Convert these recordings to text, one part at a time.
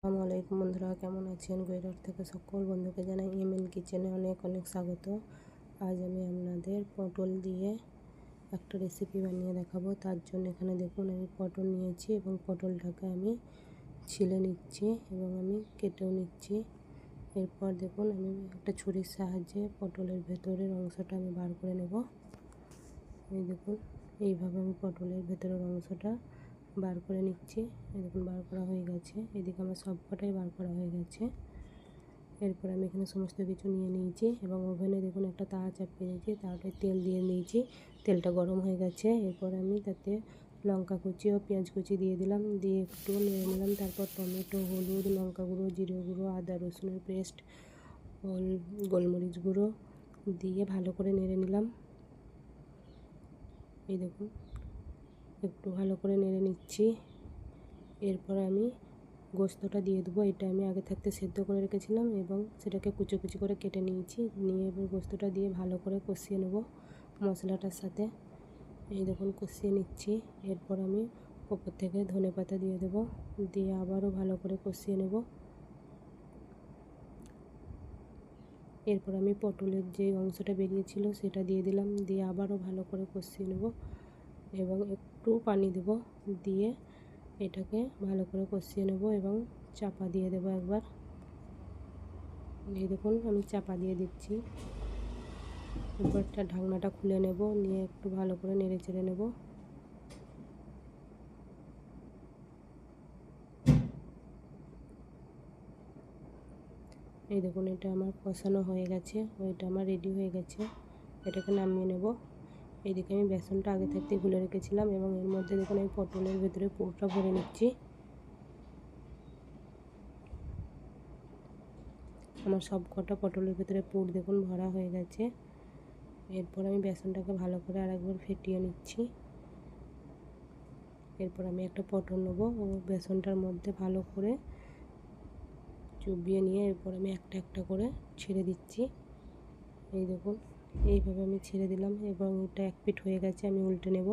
আসসালামু আলাইকুম বন্ধুরা, কেমন আছেন? গৈরট থেকে সকল বন্ধুকে জানাই এমএন কিচেনে অনেক অনেক স্বাগত। আজ আমি আপনাদের পটল দিয়ে একটা রেসিপি বানিয়ে দেখাবো। তার জন্য এখানে দেখুন আমি পটল নিয়েছি এবং পটলটাকে আমি ছিলে নিচ্ছি এবং আমি কেটেও নিচ্ছি। এরপর দেখুন আমি একটা ছুরির সাহায্যে পটলের ভেতরের অংশটা আমি বার করে নেব। এই দেখুন এইভাবে আমি পটলের ভেতরের অংশটা বার করে নিচ্ছি। দেখুন বার করা হয়ে গেছে। এদিকে আমার সবকটাই বার করা হয়ে গেছে। এরপর আমি এখানে সমস্ত কিছু নিয়ে নিয়েছি এবং ওভেনে দেখুন একটা তাওয়া চাপিয়ে দিয়েছি, তাওয়াটায় তেল দিয়ে নিয়েছি। তেলটা গরম হয়ে গেছে। এরপর আমি তাতে লঙ্কা কুচি ও পেঁয়াজ কুচি দিয়ে দিলাম, দিয়ে একটু নেড়ে নিলাম। তারপর টমেটো, হলুদ, লঙ্কা গুঁড়ো, জিরে গুঁড়ো, আদা রসুনের পেস্ট, গোলমরিচ গুঁড়ো দিয়ে ভালো করে নেড়ে নিলাম। এই দেখুন একটু ভালো করে নেড়ে নিচ্ছি। এরপর আমি গোস্তটা দিয়ে দেবো। এটা আমি আগে থাকতে সেদ্ধ করে রেখেছিলাম এবং সেটাকে কুচি কুচি করে কেটে নিয়েছি। নিয়ে এবার গোস্তটা দিয়ে ভালো করে কষিয়ে নেব মশলাটার সাথে। এই দেখুন কষিয়ে নিচ্ছি। এরপর আমি ওপর থেকে ধনেপাতা দিয়ে দেবো, দিয়ে আবারও ভালো করে কষিয়ে নেব। এরপর আমি পটলের যে অংশটা বেরিয়েছিল সেটা দিয়ে দিলাম, দিয়ে আবারও ভালো করে কষিয়ে নেব এবং একটু পানি দেব, দিয়ে এটাকে ভালো করে কষিয়ে নেব এবং চাপা দিয়ে দেবো একবার। এই দেখুন আমি চাপা দিয়ে দিচ্ছি। এরপরটা ঢাকনাটা খুলে নেব, নিয়ে একটু ভালো করে নেড়ে চেড়ে নেব। এই দেখুন এটা আমার কষানো হয়ে গেছে, ওইটা আমার রেডি হয়ে গেছে। এটাকে নামিয়ে নেব। এইদিকে আমি বেসনটা আগে থাকতে গুলে রেখেছিলাম এবং এর মধ্যে দেখুন আমি পটলের ভেতরে পুরটা ভরে নিচ্ছি। আমার সব কটা পটলের ভেতরে পুর দেখুন ভরা হয়ে গেছে। এরপর আমি বেসনটাকে ভালো করে আরেকবার ফেটিয়ে নিচ্ছি। এরপর আমি একটা পটল নেব ও বেসনটার মধ্যে ভালো করে চুবিয়ে নিয়ে এরপর আমি একটা একটা করে ছেড়ে দিচ্ছি। এই দেখুন এইভাবে আমি ছেড়ে দিলাম এবং এটা এক পিঠ হয়ে গেছে, আমি উল্টে নেব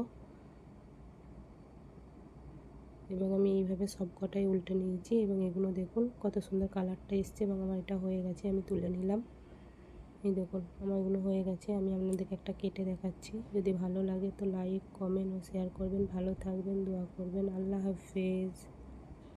এবং আমি এইভাবে সব কটাই উল্টে নিয়েছি এবং এগুলো দেখুন কত সুন্দর কালারটা এসছে এবং আমার এটা হয়ে গেছে, আমি তুলে নিলাম। এই দেখুন আমার এগুলো হয়ে গেছে। আমি আপনাদেরকে একটা কেটে দেখাচ্ছি। যদি ভালো লাগে তো লাইক, কমেন্ট ও শেয়ার করবেন। ভালো থাকবেন, দোয়া করবেন। আল্লাহ হাফেজ।